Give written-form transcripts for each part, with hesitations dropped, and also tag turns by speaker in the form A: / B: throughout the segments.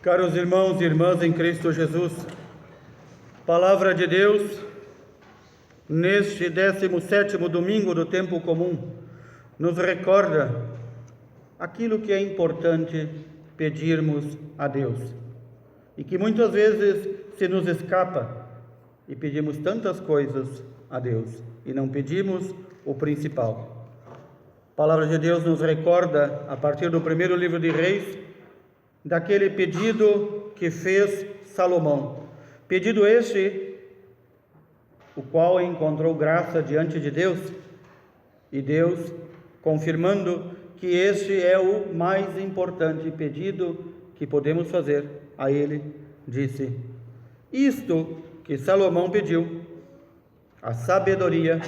A: Caros irmãos e irmãs em Cristo Jesus, Palavra de Deus, neste 17º domingo do tempo comum, nos recorda aquilo que é importante pedirmos a Deus e que muitas vezes se nos escapa e pedimos tantas coisas a Deus e não pedimos o principal. A Palavra de Deus nos recorda, a partir do primeiro livro de Reis, daquele pedido que fez Salomão. Pedido este, o qual encontrou graça diante de Deus, e Deus, confirmando que este é o mais importante pedido que podemos fazer a Ele, disse: isto que Salomão pediu, a sabedoria.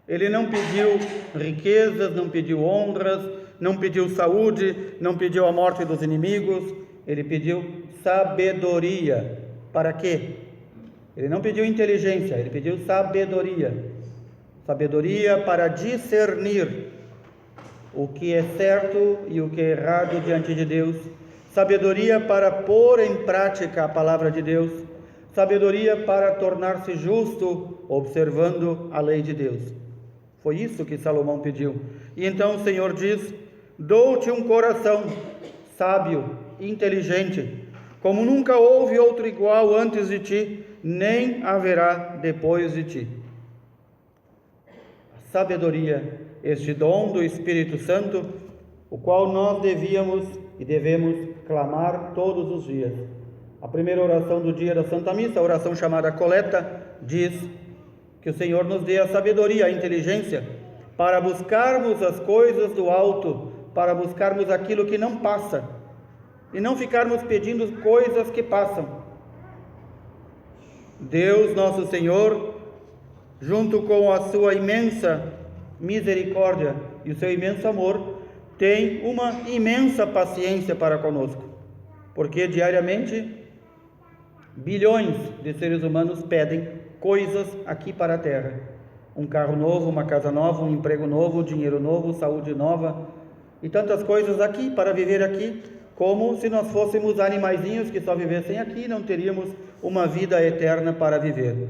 A: Ele não pediu riquezas, não pediu honras, não pediu saúde, não pediu a morte dos inimigos, ele pediu sabedoria. Para quê? Ele não pediu inteligência, ele pediu sabedoria. Sabedoria para discernir o que é certo e o que é errado diante de Deus. Sabedoria para pôr em prática a palavra de Deus. Sabedoria para tornar-se justo observando a lei de Deus. Foi isso que Salomão pediu. E então o Senhor diz: dou-te um coração sábio e inteligente, como nunca houve outro igual antes de ti, nem haverá depois de ti. A sabedoria, este dom do Espírito Santo, o qual nós devíamos e devemos clamar todos os dias. A primeira oração do dia da Santa Missa, a oração chamada coleta, diz que o Senhor nos dê a sabedoria, a inteligência, para buscarmos as coisas do alto, para buscarmos aquilo que não passa, e não ficarmos pedindo coisas que passam. Deus, nosso Senhor, junto com a sua imensa misericórdia e o seu imenso amor, tem uma imensa paciência para conosco, porque diariamente bilhões de seres humanos pedem coisas aqui para a terra: um carro novo, uma casa nova, um emprego novo, dinheiro novo, saúde nova e tantas coisas aqui para viver aqui, como se nós fôssemos animaizinhos que só vivessem aqui e não teríamos uma vida eterna para viver.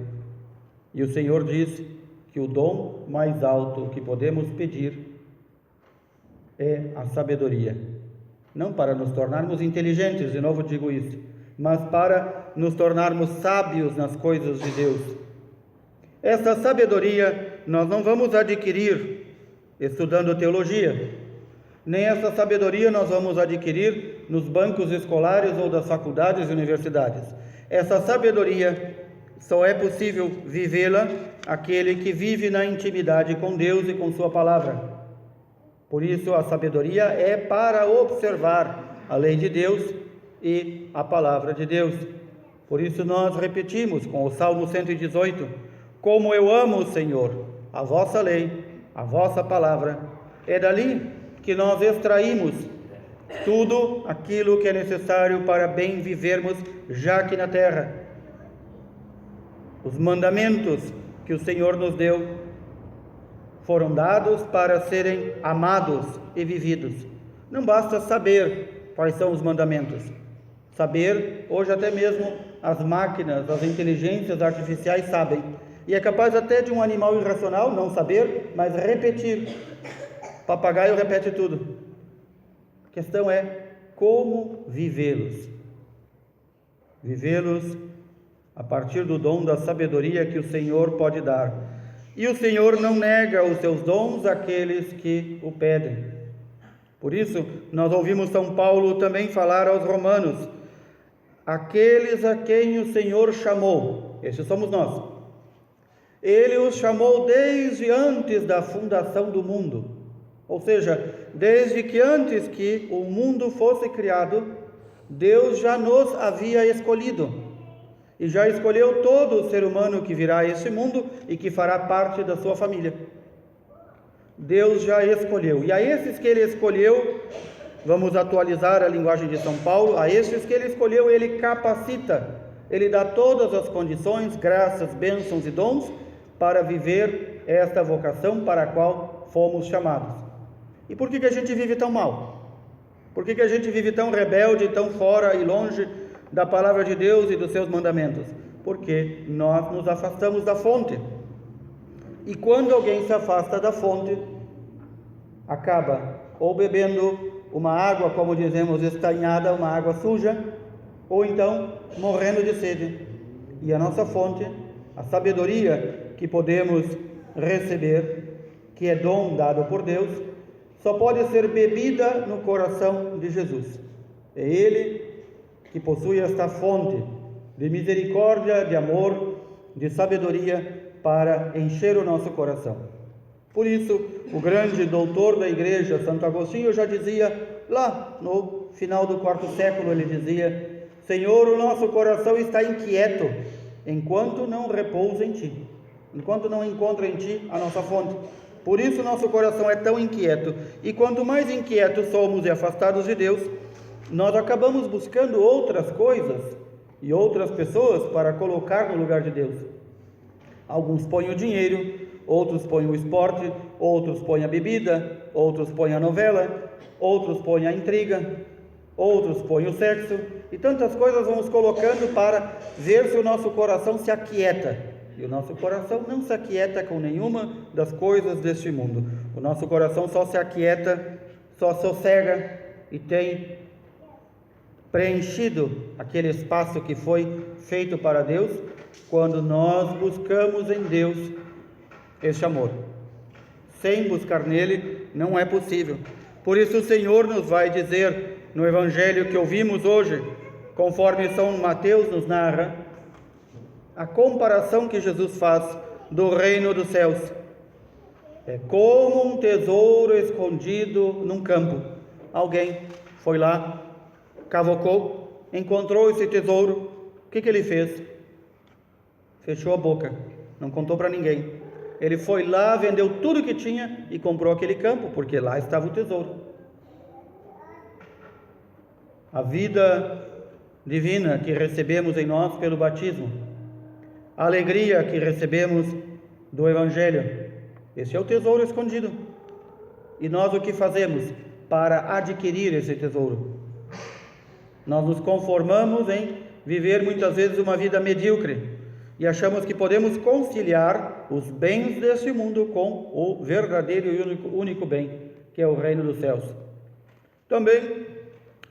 A: E o Senhor diz que o dom mais alto que podemos pedir é a sabedoria, não para nos tornarmos inteligentes, de novo digo isso, mas para nos tornarmos sábios nas coisas de Deus. Essa sabedoria nós não vamos adquirir estudando teologia, nem essa sabedoria nós vamos adquirir nos bancos escolares ou das faculdades e universidades. Essa sabedoria só é possível vivê-la aquele que vive na intimidade com Deus e com sua palavra. Por isso a sabedoria é para observar a lei de Deus e a palavra de Deus. Por isso nós repetimos com o Salmo 118: como eu amo, Senhor, a vossa lei, a vossa palavra. É dali que nós extraímos tudo aquilo que é necessário para bem vivermos já aqui na terra. Os mandamentos que o Senhor nos deu foram dados para serem amados e vividos. Não basta saber quais são os mandamentos. Saber, hoje até mesmo as máquinas, as inteligências artificiais sabem. E é capaz até de um animal irracional não saber, mas repetir. Papagaio repete tudo. A questão é como vivê-los. Vivê-los a partir do dom da sabedoria que o Senhor pode dar. E o Senhor não nega os seus dons àqueles que o pedem. Por isso, nós ouvimos São Paulo também falar aos romanos: aqueles a quem o Senhor chamou, estes somos nós. Ele os chamou desde antes da fundação do mundo. Ou seja, desde que antes que o mundo fosse criado, Deus já nos havia escolhido. E já escolheu todo o ser humano que virá a este mundo e que fará parte da sua família. Deus já escolheu. E a esses que Ele escolheu, vamos atualizar a linguagem de São Paulo, a esses que Ele escolheu, Ele capacita. Ele dá todas as condições, graças, bênçãos e dons para viver esta vocação para a qual fomos chamados. E por que a gente vive tão mal? Por que a gente vive tão rebelde, tão fora e longe da palavra de Deus e dos seus mandamentos? Porque nós nos afastamos da fonte. E quando alguém se afasta da fonte, acaba ou bebendo uma água, como dizemos, estanhada, uma água suja, ou então morrendo de sede. E a nossa fonte, a sabedoria que podemos receber, que é dom dado por Deus, só pode ser bebida no coração de Jesus. É Ele que possui esta fonte de misericórdia, de amor, de sabedoria para encher o nosso coração. Por isso, o grande doutor da igreja, Santo Agostinho, já dizia, lá no final do IV século, ele dizia: Senhor, o nosso coração está inquieto, enquanto não repousa em Ti, enquanto não encontra em Ti a nossa fonte. Por isso nosso coração é tão inquieto, e quanto mais inquietos somos e afastados de Deus, nós acabamos buscando outras coisas e outras pessoas para colocar no lugar de Deus. Alguns põem o dinheiro, outros põem o esporte, outros põem a bebida, outros põem a novela, outros põem a intriga, outros põem o sexo, e tantas coisas vamos colocando para ver se o nosso coração se aquieta. E o nosso coração não se aquieta com nenhuma das coisas deste mundo. O nosso coração só se aquieta, só sossega e tem preenchido aquele espaço que foi feito para Deus, quando nós buscamos em Deus este amor. Sem buscar nele não é possível. Por isso o Senhor nos vai dizer no Evangelho que ouvimos hoje, conforme São Mateus nos narra, a comparação que Jesus faz do reino dos céus. É como um tesouro escondido num campo. Alguém foi lá, cavocou, encontrou esse tesouro. O que ele fez? Fechou a boca, não contou para ninguém. Ele foi lá, vendeu tudo que tinha e comprou aquele campo, porque lá estava o tesouro. A vida divina que recebemos em nós pelo batismo, a alegria que recebemos do Evangelho, esse é o tesouro escondido. E nós o que fazemos para adquirir esse tesouro? Nós nos conformamos em viver muitas vezes uma vida medíocre e achamos que podemos conciliar os bens deste mundo com o verdadeiro e único bem, que é o reino dos céus. Também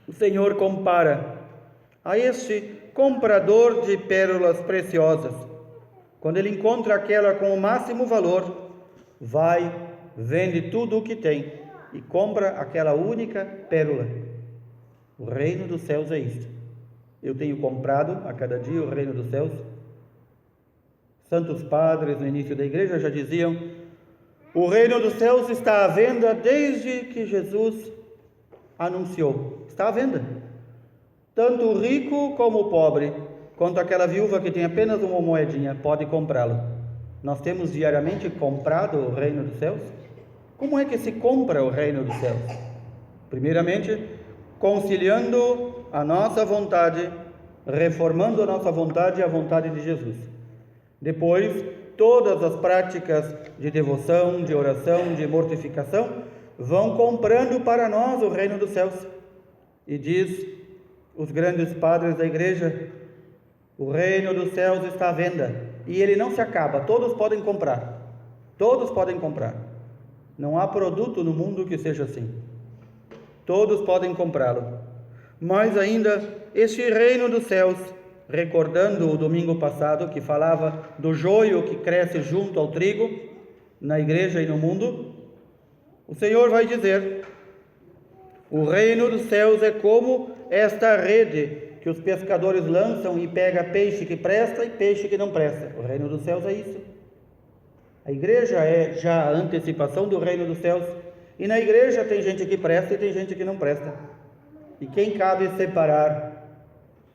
A: o Senhor compara a este comprador de pérolas preciosas. Quando ele encontra aquela com o máximo valor, vai, vende tudo o que tem e compra aquela única pérola. O reino dos céus é isto. Eu tenho comprado a cada dia o reino dos céus. Santos padres no início da igreja já diziam: o reino dos céus está à venda desde que Jesus anunciou. Está à venda. Tanto o rico como o pobre, quanto aquela viúva que tem apenas uma moedinha, pode comprá-lo. Nós temos diariamente comprado o reino dos céus? Como é que se compra o reino dos céus? Primeiramente, conciliando a nossa vontade, reformando a nossa vontade e a vontade de Jesus. Depois, todas as práticas de devoção, de oração, de mortificação, vão comprando para nós o reino dos céus. E diz os grandes padres da igreja: o reino dos céus está à venda, e ele não se acaba, todos podem comprar, todos podem comprar. Não há produto no mundo que seja assim, todos podem comprá-lo. Mas ainda, este reino dos céus, recordando o domingo passado que falava do joio que cresce junto ao trigo, na igreja e no mundo, o Senhor vai dizer: o reino dos céus é como esta rede que os pescadores lançam e pega peixe que presta e peixe que não presta. O reino dos céus é isso. A igreja é já a antecipação do reino dos céus. E na igreja tem gente que presta e tem gente que não presta. E quem cabe separar?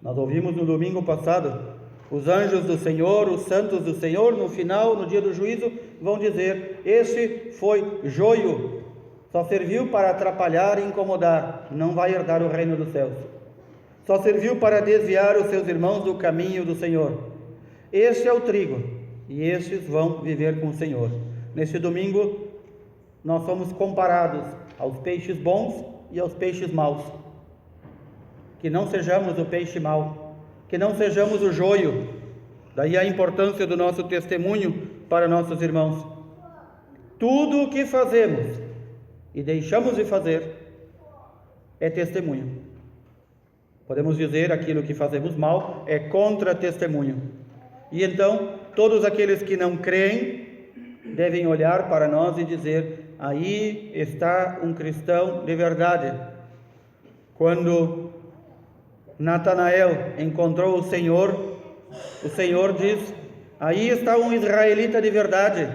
A: Nós ouvimos no domingo passado, os anjos do Senhor, os santos do Senhor, no final, no dia do juízo, vão dizer: este foi joio, só serviu para atrapalhar e incomodar, não vai herdar o reino dos céus. Só serviu para desviar os seus irmãos do caminho do Senhor. Este é o trigo, e estes vão viver com o Senhor. Neste domingo, nós somos comparados aos peixes bons e aos peixes maus. Que não sejamos o peixe mau, que não sejamos o joio. Daí a importância do nosso testemunho para nossos irmãos. Tudo o que fazemos e deixamos de fazer é testemunho. Podemos dizer aquilo que fazemos mal é contra-testemunho. E então, todos aqueles que não creem devem olhar para nós e dizer: aí está um cristão de verdade. Quando Natanael encontrou o Senhor diz: aí está um israelita de verdade,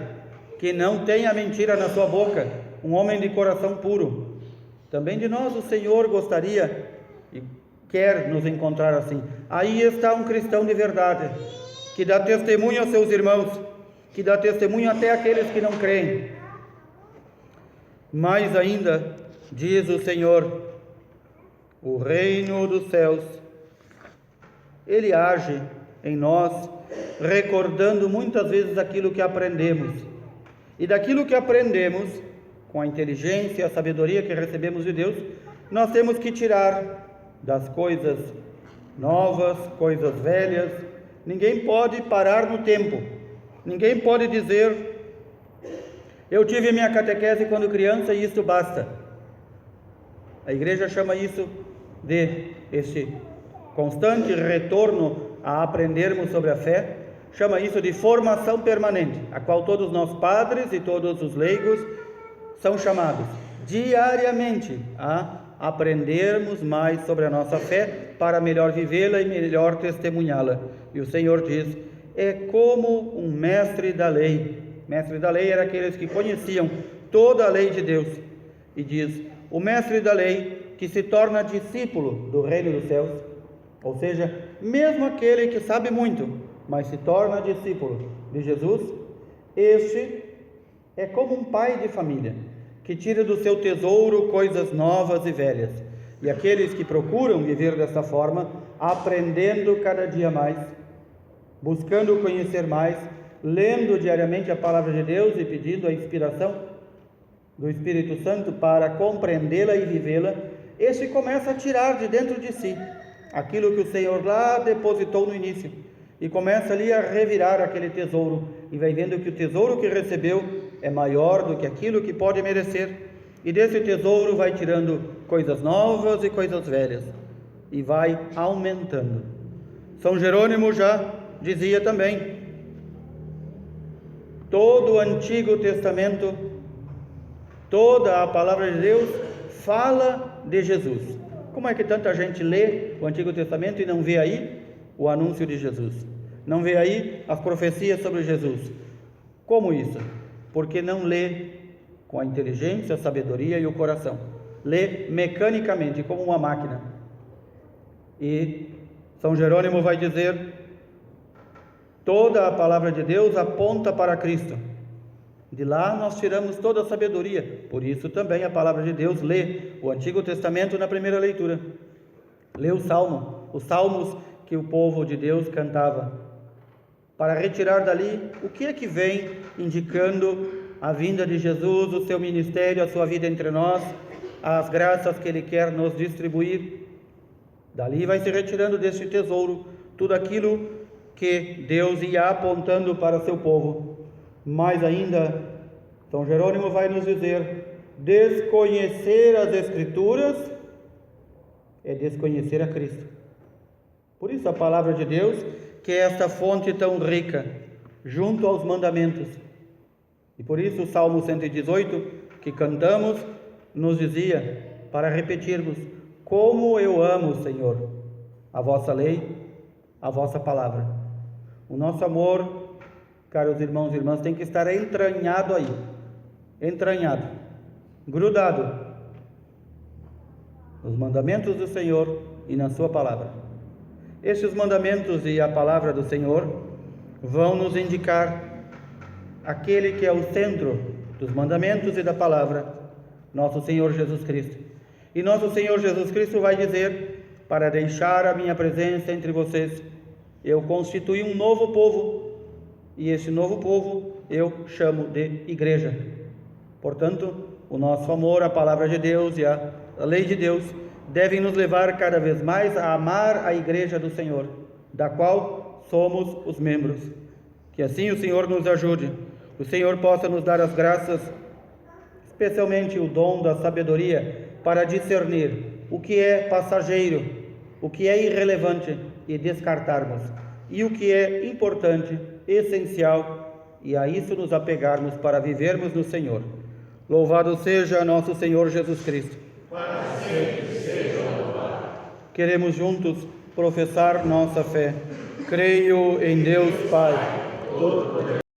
A: que não tem a mentira na sua boca, um homem de coração puro. Também de nós o Senhor gostaria e quer nos encontrar assim. Aí está um cristão de verdade, que dá testemunho aos seus irmãos, que dá testemunho até àqueles que não creem. Mais ainda, diz o Senhor, o reino dos céus, ele age em nós, recordando muitas vezes aquilo que aprendemos. E daquilo que aprendemos, com a inteligência e a sabedoria que recebemos de Deus, nós temos que tirar das coisas novas, coisas velhas. Ninguém pode parar no tempo. Ninguém pode dizer: eu tive minha catequese quando criança e isto basta. A igreja chama isso de esse constante retorno a aprendermos sobre a fé, chama isso de formação permanente, a qual todos nós padres e todos os leigos são chamados diariamente a aprendermos mais sobre a nossa fé para melhor vivê-la e melhor testemunhá-la. E o Senhor diz: é como um mestre da lei. Mestre da lei era aqueles que conheciam toda a lei de Deus. E diz: o mestre da lei que se torna discípulo do reino dos céus, ou seja, mesmo aquele que sabe muito, mas se torna discípulo de Jesus, este é como um pai de família, que tira do seu tesouro coisas novas e velhas. E aqueles que procuram viver desta forma, aprendendo cada dia mais, buscando conhecer mais, lendo diariamente a palavra de Deus e pedindo a inspiração do Espírito Santo para compreendê-la e vivê-la, este começa a tirar de dentro de si aquilo que o Senhor lá depositou no início, e começa ali a revirar aquele tesouro, e vai vendo que o tesouro que recebeu é maior do que aquilo que pode merecer, e desse tesouro vai tirando coisas novas e coisas velhas, e vai aumentando. São Jerônimo já dizia também: todo o Antigo Testamento, toda a palavra de Deus fala de Jesus. Como é que tanta gente lê o Antigo Testamento e não vê aí o anúncio de Jesus? Não vê aí as profecias sobre Jesus? Como isso? Porque não lê com a inteligência, a sabedoria e o coração. Lê mecanicamente, como uma máquina. E São Jerônimo vai dizer: toda a palavra de Deus aponta para Cristo. De lá nós tiramos toda a sabedoria. Por isso também a palavra de Deus lê o Antigo Testamento na primeira leitura. Lê os salmos que o povo de Deus cantava, para retirar dali o que é que vem indicando a vinda de Jesus, o seu ministério, a sua vida entre nós, as graças que Ele quer nos distribuir. Dali vai se retirando deste tesouro tudo aquilo que Deus ia apontando para o seu povo. Mais ainda, São Jerônimo vai nos dizer: desconhecer as Escrituras é desconhecer a Cristo. Por isso a palavra de Deus, que é esta fonte tão rica, junto aos mandamentos. E por isso o Salmo 118, que cantamos, nos dizia, para repetirmos: como eu amo, Senhor, a vossa lei, a vossa palavra. O nosso amor, caros irmãos e irmãs, tem que estar entranhado aí, entranhado, grudado nos mandamentos do Senhor e na sua palavra. Estes mandamentos e a palavra do Senhor vão nos indicar aquele que é o centro dos mandamentos e da palavra, nosso Senhor Jesus Cristo. E nosso Senhor Jesus Cristo vai dizer: para deixar a minha presença entre vocês, eu constituí um novo povo, e esse novo povo eu chamo de igreja. Portanto, o nosso amor à palavra de Deus e a a lei de Deus, devem nos levar cada vez mais a amar a Igreja do Senhor, da qual somos os membros. Que assim o Senhor nos ajude, o Senhor possa nos dar as graças, especialmente o dom da sabedoria, para discernir o que é passageiro, o que é irrelevante e descartarmos, e o que é importante, essencial, e a isso nos apegarmos para vivermos no Senhor. Louvado seja nosso Senhor Jesus Cristo.
B: Para sempre seja louvado.
A: Queremos juntos professar nossa fé. Creio em Deus Pai, Todo-Poderoso.